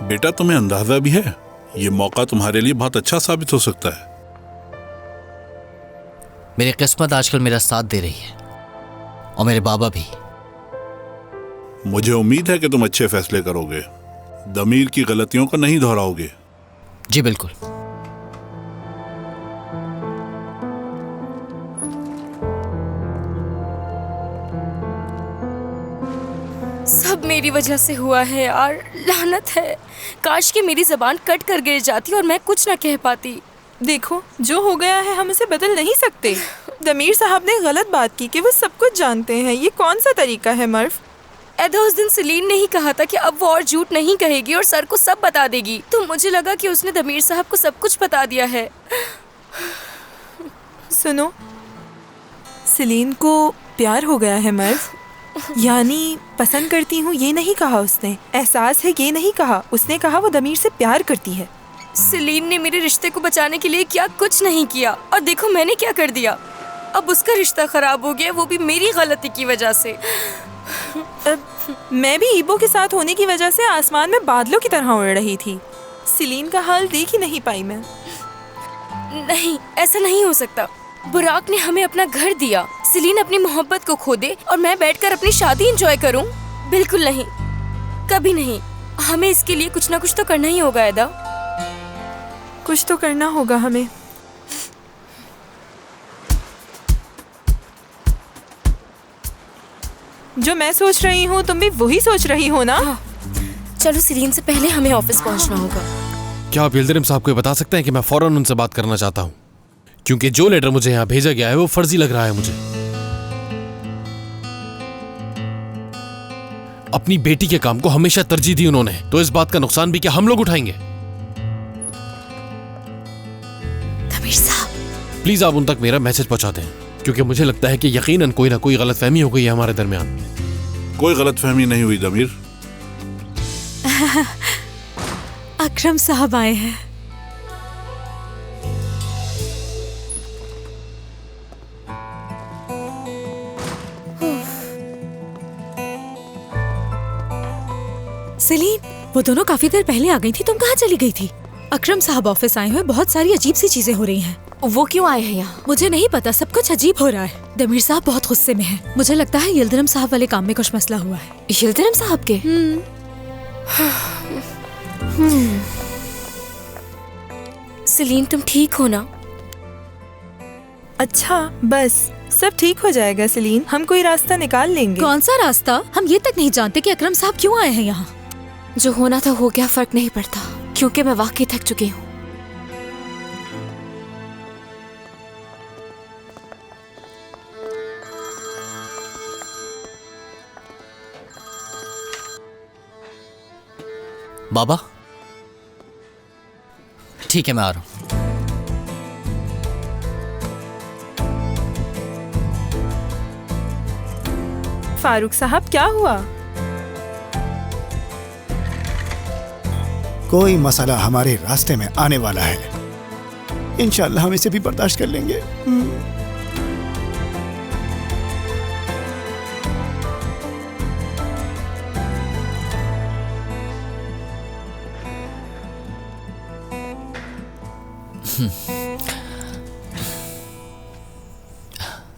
बेटा तुम्हें अंदाजा भी है, ये मौका तुम्हारे लिए बहुत अच्छा साबित हो सकता है। मेरी किस्मत आजकल मेरा साथ दे रही है और मेरे बाबा भी। मुझे उम्मीद है कि तुम अच्छे फैसले करोगे, दमीर की गलतियों को नहीं दोहराओगे। जी बिल्कुल। सब मेरी वजह से हुआ है यार, लानत है। काश कि मेरी जबान कट कर गिर जाती और मैं कुछ ना कह पाती। देखो, जो हो गया है हम उसे बदल नहीं सकते। दमीर साहब ने गलत बात की कि वो सब कुछ जानते हैं। ये कौन सा तरीका है मर्फ? एदा, उस दिन सलीन ने ही कहा था कि अब वो और झूठ नहीं कहेगी और सर को सब बता देगी। तो मुझे लगा कि उसने दमीर साहब को सब कुछ बता दिया है। सुनो, सलीन को प्यार हो गया है मर्फ। यानी पसंद करती हूँ ये नहीं कहा उसने, एहसास है ये नहीं कहा। उसने कहा वो दमीर से प्यार करती है। सलीन ने मेरे रिश्ते को बचाने के लिए क्या कुछ नहीं किया, और देखो मैंने क्या कर दिया। अब उसका रिश्ता खराब हो गया, वो भी मेरी गलती की वजह से। मैं भी ईबो के साथ होने की वजह से आसमान में बादलों की तरह उड़ रही थी। सलीन का हाल देख ही नहीं पाई मैं। नहीं, ऐसा नहीं हो सकता। बुराक ने हमें अपना घर दिया, सलीन अपनी मोहब्बत को खो दे और मैं बैठकर अपनी शादी एंजॉय करूं? बिल्कुल नहीं, कभी नहीं। हमें इसके लिए कुछ ना कुछ तो करना ही होगा एदा। कुछ तो करना होगा हमें। जो मैं सोच रही हूँ तुम भी वही सोच रही हो ना? हाँ। चलो, सलीन से पहले हमें ऑफिस पहुँचना होगा। क्या आप यिल्दिरिम साहब को बता सकते हैं कि मैं फौरन उनसे बात करना चाहता हूँ, क्योंकि जो लेटर मुझे यहाँ भेजा गया है वो फर्जी लग रहा है मुझे। अपनी बेटी के काम को हमेशा तरजीह दी उन्होंने, तो इस बात का नुकसान भी क्या हम लोग उठाएंगे? दमीर साहब, प्लीज आप उन तक मेरा मैसेज पहुंचा दें, क्योंकि मुझे लगता है कि यकीनन कोई ना कोई गलतफहमी हो गई है हमारे दरमियान। कोई गलतफहमी नहीं हुई दमीर। अकरम साहब आए हैं। सलीन, वो दोनों काफी देर पहले आ गई थी, तुम कहाँ चली गई थी? अकरम साहब ऑफिस आए हुए, बहुत सारी अजीब सी चीजें हो रही हैं। वो क्यों आए हैं यहाँ? मुझे नहीं पता, सब कुछ अजीब हो रहा है। दमीर साहब बहुत गुस्से में हैं। मुझे लगता है यिल्दिरिम साहब वाले काम में कुछ मसला हुआ है। यिल्दिरिम साहब के? सलीन, तुम ठीक हो ना? अच्छा, बस सब ठीक हो जाएगा सलीन, हम कोई रास्ता निकाल लेंगे। कौन सा रास्ता? हम ये तक नहीं जानते कि अकरम साहब क्यों आए हैं यहाँ। जो होना था हो गया, फर्क नहीं पड़ता, क्योंकि मैं वाकई थक चुकी हूँ। बाबा, ठीक है मैं आ रहा हूँ। फारूक साहब, क्या हुआ? कोई मसला हमारे रास्ते में आने वाला है, इंशाअल्लाह हम इसे भी बर्दाश्त कर लेंगे।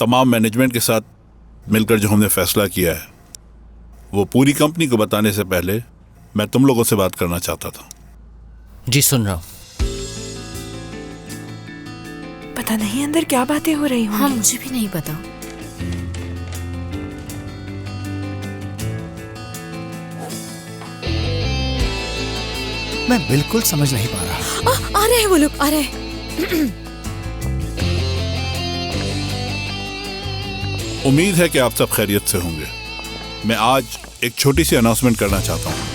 तमाम मैनेजमेंट के साथ मिलकर जो हमने फैसला किया है वो पूरी कंपनी को बताने से पहले मैं तुम लोगों से बात करना चाहता था। जी सुन रहा हूँ। पता नहीं अंदर क्या बातें हो रही होंगी। हाँ, मुझे भी नहीं पता। मैं बिल्कुल समझ नहीं पा रहा। आ रहे हैं वो लोग, आ रहे हैं। उम्मीद है कि आप सब खैरियत से होंगे। मैं आज एक छोटी सी अनाउंसमेंट करना चाहता हूँ।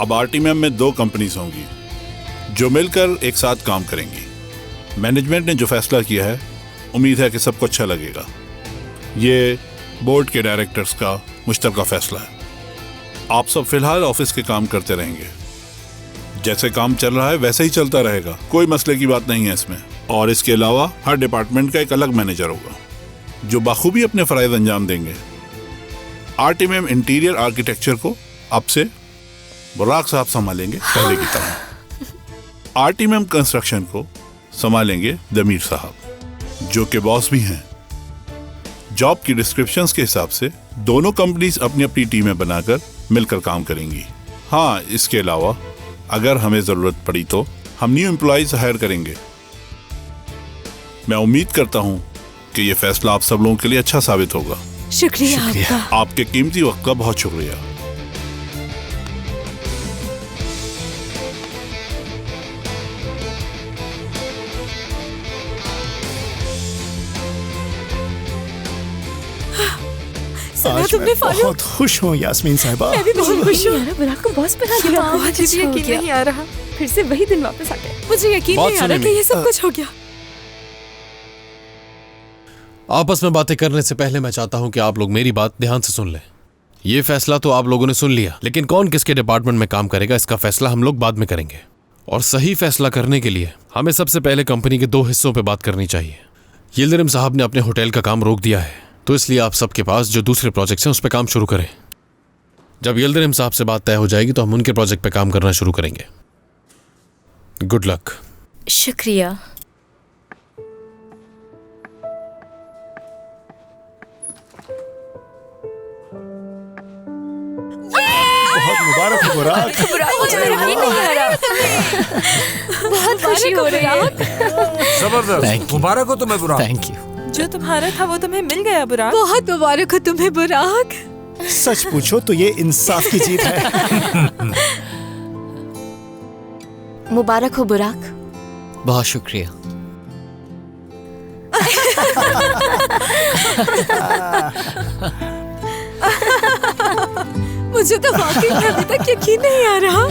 अब आरटीएम में 2 कंपनीज होंगी जो मिलकर एक साथ काम करेंगी। मैनेजमेंट ने जो फैसला किया है, उम्मीद है कि सबको अच्छा लगेगा। ये बोर्ड के डायरेक्टर्स का मुश्तरका फैसला है। आप सब फिलहाल ऑफिस के काम करते रहेंगे, जैसे काम चल रहा है वैसे ही चलता रहेगा, कोई मसले की बात नहीं है इसमें। और इसके अलावा हर डिपार्टमेंट का एक अलग मैनेजर होगा। जो बाखूबी अपने फ़राइज़ अंजाम देंगे। आरटीएम इंटीरियर आर्किटेक्चर को अब से बुराक साहब संभालेंगे पहले की तरह। आरटीएम कंस्ट्रक्शन को संभालेंगे दमीर साहब, जो के बॉस भी हैं। जॉब की डिस्क्रिप्शंस के हिसाब से दोनों कंपनीज अपनी अपनी टीमें बनाकर मिलकर काम करेंगी। हाँ, इसके अलावा अगर हमें ज़रूरत पड़ी तो हम न्यू एम्प्लॉइज हायर करेंगे। मैं उम्मीद करता हूँ कि ये फैसला आप सब लोगों के लिए अच्छा साबित होगा। शुक्रिया आपका। आपके कीमती वक्त का बहुत शुक्रिया। आज तुमने मैं फारूक- बहुत खुश हूँ यास्मीन साहिबा। मैं भी बहुत खुश हूँ। बुराक को बॉस बना दिया। हाँ, बहुत मुझे अच्छा हो यकीन गया। नहीं आ रहा, फिर से वही दिन वापस आ गए। मुझे यकीन बात नहीं आ रहा सुनिए कि ये सब कुछ हो गया। आपस में बातें करने से पहले मैं चाहता हूं कि आप लोग मेरी बात ध्यान से सुन लें। ये फैसला तो आप लोगों ने सुन लिया, लेकिन कौन किसके डिपार्टमेंट में काम करेगा इसका फैसला हम लोग बाद में करेंगे। और सही फैसला करने के लिए हमें सबसे पहले कंपनी के 2 हिस्सों पे बात करनी चाहिए। यिल्दिरिम साहब ने अपने होटल का काम रोक दिया है, तो इसलिए आप सबके पास जो दूसरे प्रोजेक्ट्स हैं उस पर काम शुरू करें। जब यिल्दिरिम साहब से बात तय हो जाएगी तो हम उनके प्रोजेक्ट पे काम करना शुरू करेंगे। Good luck. शुक्रिया। बहुत मुबारक हो बुराक। मुझे यकीन नहीं आ रहा। बहुत खुशी हो रही है। जबरदस्त, Thank you. मुबारक हो तुम्हें बुराक। Thank you. जो तुम्हारा था वो तुम्हें मिल गया बुराक। बहुत मुबारक हो तुम्हें बुराक। सच पूछो तो ये इंसाफ की जीत है। मुबारक हो बुराक। बहुत शुक्रिया। मुझे तो वाकई में अभी तक यकीन नहीं आ रहा।